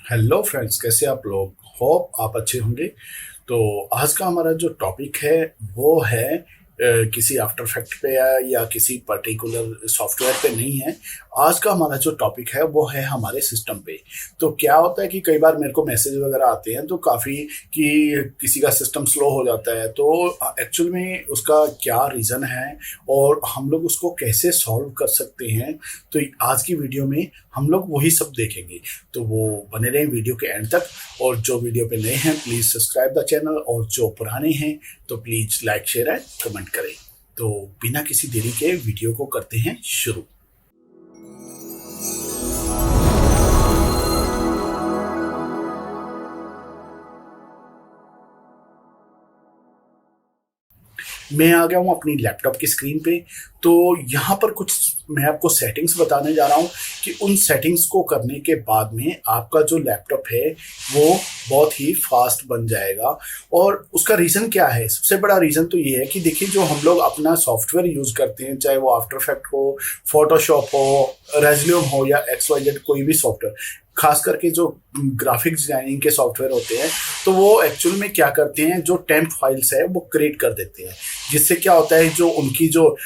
Hello friends, कैसे आप लोग? होप आप अच्छे होंगे। तो आज का हमारा जो टॉपिक है वो है किसी आफ्टर इफेक्ट पे या किसी पर्टिकुलर सॉफ्टवेयर पे नहीं है। आज का हमारा जो टॉपिक है वो है हमारे सिस्टम पे। तो क्या होता है कि कई बार मेरे को मैसेज वगैरह आते हैं तो काफ़ी कि किसी का सिस्टम स्लो हो जाता है, तो एक्चुअल में उसका क्या रीज़न है और हम लोग उसको कैसे सॉल्व कर सकते हैं। तो आज की वीडियो में हम लोग वही सब देखेंगे। तो वो बने रहें वीडियो के एंड तक। और जो वीडियो पे नए हैं प्लीज़ सब्सक्राइब द चैनल, और जो पुराने हैं तो please like share and comment करें। तो बिना किसी देरी के वीडियो को करते हैं शुरू। मैं आ गया हूँ अपनी लैपटॉप की स्क्रीन पे। तो यहाँ पर कुछ मैं आपको सेटिंग्स बताने जा रहा हूँ कि उन सेटिंग्स को करने के बाद में आपका जो लैपटॉप है वो बहुत ही फास्ट बन जाएगा। और उसका रीज़न क्या है? सबसे बड़ा रीज़न तो ये है कि देखिए, जो हम लोग अपना सॉफ्टवेयर यूज़ करते हैं, चाहे वो आफ्टर इफेक्ट हो, फोटोशॉप हो, रेज़लूम हो या XYZ कोई भी सॉफ्टवेयर, खास करके जो ग्राफिक्स डिजाइनिंग के सॉफ्टवेयर होते हैं, तो वो एक्चुअल में क्या करते हैं, जो टेम्प फाइल्स है वो क्रिएट कर देते हैं। जिससे क्या होता है, जो उनकी जो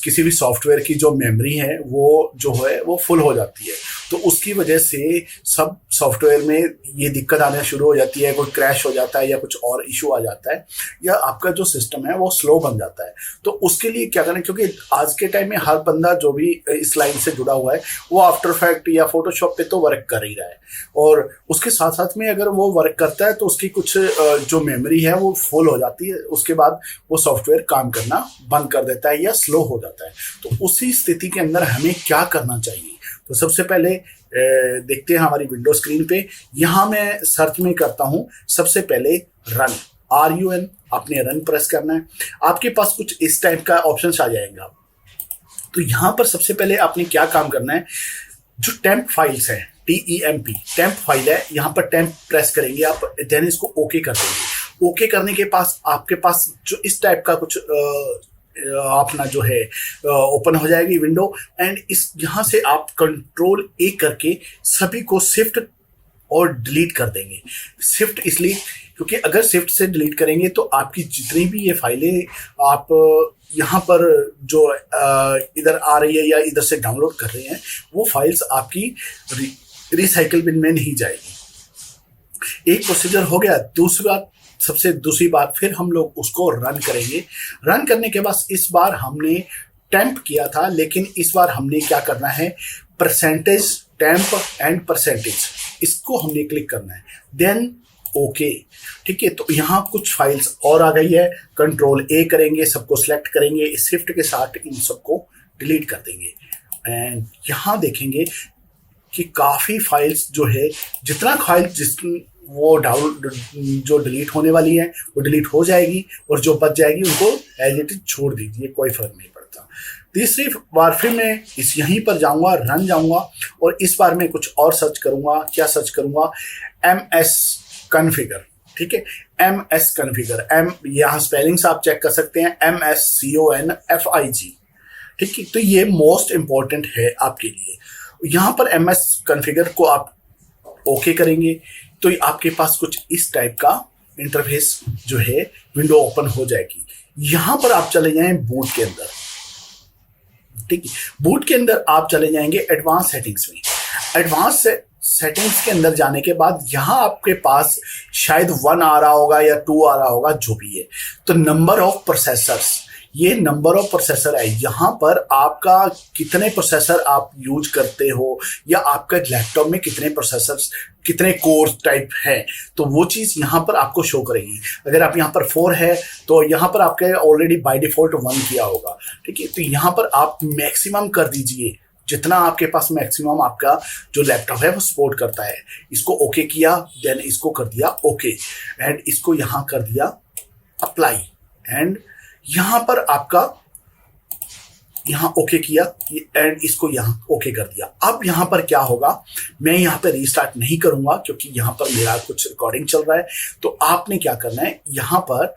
किसी भी सॉफ्टवेयर की जो मेमोरी है वो जो है वो फुल हो जाती है। तो उसकी वजह से सब सॉफ्टवेयर में ये दिक्कत आना शुरू हो जाती है, कोई क्रैश हो जाता है या कुछ और इशू आ जाता है, या आपका जो सिस्टम है वो स्लो बन जाता है। तो उसके लिए क्या करें, क्योंकि आज के टाइम में हर बंदा जो भी इस लाइन से जुड़ा हुआ है वो आफ्टर इफेक्ट या फोटोशॉप पे तो वर्क कर ही रहा है, और उसके साथ साथ में अगर वो वर्क करता है तो उसकी कुछ जो मेमोरी है वो फुल हो जाती है। उसके बाद वो सॉफ्टवेयर काम करना बंद कर देता है या स्लो हो जाता है। तो उसी स्थिति के अंदर हमें क्या करना चाहिए? तो सबसे पहले देखते हैं हमारी विंडो स्क्रीन पे। यहाँ मैं सर्च में करता हूँ सबसे पहले रन, RUN। आपने रन प्रेस करना है, आपके पास कुछ इस टाइप का ऑप्शन आ जाएगा। तो यहाँ पर सबसे पहले आपने क्या काम करना है, जो टेम्प फाइल्स है, TEMP टेम्प फाइल है, यहाँ पर टेम्प प्रेस करेंगे आप, देन इसको ओके कर देंगे। ओके करने के पास आपके पास जो इस टाइप का कुछ अपना जो है ओपन हो जाएगी विंडो। एंड इस यहाँ से आप कंट्रोल A करके सभी को शिफ्ट और डिलीट कर देंगे। शिफ्ट इसलिए क्योंकि अगर शिफ्ट से डिलीट करेंगे तो आपकी जितनी भी ये फाइलें आप यहाँ पर जो इधर आ रही है या इधर से डाउनलोड कर रहे हैं, वो फाइल्स आपकी रिसाइकल बिन में नहीं जाएगी। एक प्रोसीजर हो गया। दूसरी बात फिर हम लोग उसको रन करेंगे। रन करने के बाद इस बार हमने टेम्प किया था, लेकिन इस बार हमने क्या करना है, परसेंटेज टेम्प एंड परसेंटेज, इसको हमने क्लिक करना है, देन ओके। ठीक है, तो यहाँ कुछ फाइल्स और आ गई है। कंट्रोल A करेंगे, सबको सिलेक्ट करेंगे, शिफ्ट के साथ इन सबको डिलीट कर देंगे। एंड यहाँ देखेंगे कि काफ़ी फाइल्स जो है, जितना फाइल वो डाउन जो डिलीट होने वाली है वो डिलीट हो जाएगी, और जो बच जाएगी उनको एज इट इज छोड़ दीजिए, कोई फर्क नहीं पड़ता। तीसरी बार फिर मैं यहीं पर जाऊंगा, रन जाऊंगा, और इस बार मैं कुछ और सर्च करूंगा। क्या सर्च करूंगा? MS configure. ठीक है, MS कॉन्फ़िगर, यहाँ स्पेलिंग्स आप चेक कर सकते हैं, MSCONFIG। ठीक है, तो ये मोस्ट इंपॉर्टेंट है आपके लिए। यहाँ पर MS कॉन्फ़िगर को आप ओके करेंगे तो आपके पास कुछ इस टाइप का इंटरफेस जो है विंडो ओपन हो जाएगी। यहां पर आप चले जाएं बूट के अंदर। ठीक है, बूट के अंदर आप चले जाएंगे एडवांस सेटिंग्स में। एडवांस सेटिंग्स के अंदर जाने के बाद यहाँ आपके पास शायद 1 आ रहा होगा या 2 आ रहा होगा, जो भी है। तो नंबर ऑफ प्रोसेसर्स, ये नंबर ऑफ प्रोसेसर है। यहाँ पर आपका कितने प्रोसेसर आप यूज करते हो, या आपका लैपटॉप में कितने प्रोसेसर्स, कितने कोर टाइप हैं, तो वो चीज़ यहाँ पर आपको शो करेगी। अगर आप यहाँ पर 4 है तो यहाँ पर आपके ऑलरेडी बाय डिफॉल्ट 1 किया होगा। ठीक है, तो यहाँ पर आप मैक्सिमम कर दीजिए, जितना आपके पास मैक्सिमम आपका जो लैपटॉप है वो सपोर्ट करता है। इसको ओके किया, देन इसको कर दिया ओके, एंड इसको यहाँ कर दिया अप्लाई, एंड यहाँ पर आपका यहाँ ओके किया, एंड इसको यहाँ ओके कर दिया। अब यहाँ पर क्या होगा, मैं यहाँ पे रीस्टार्ट नहीं करूंगा क्योंकि यहाँ पर मेरा कुछ रिकॉर्डिंग चल रहा है। तो आपने क्या करना है, यहाँ पर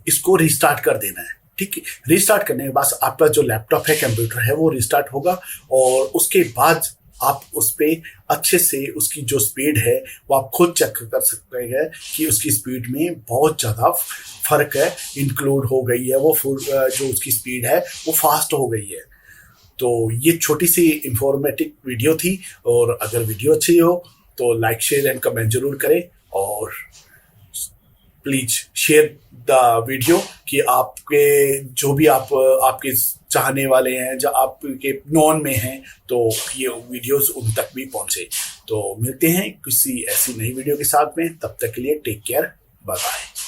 इसको रीस्टार्ट कर देना है। ठीक है, रिस्टार्ट करने के बाद आपका जो लैपटॉप है, कंप्यूटर है, वो रिस्टार्ट होगा, और उसके बाद आप उस पर अच्छे से उसकी जो स्पीड है वो आप खुद चेक कर सकते हैं कि उसकी स्पीड में बहुत ज़्यादा फर्क है, इंक्लूड हो गई है, वो जो उसकी स्पीड है वो फास्ट हो गई है। तो ये छोटी सी इंफॉर्मेटिव वीडियो थी, और अगर वीडियो अच्छी हो तो लाइक शेयर एंड कमेंट जरूर करें, और प्लीज शेयर द वीडियो कि आपके जो भी आपके चाहने वाले हैं, जो आपके नॉन में हैं, तो ये वीडियोस उन तक भी पहुंचे। तो मिलते हैं किसी ऐसी नई वीडियो के साथ में, तब तक के लिए टेक केयर, बाय बाय।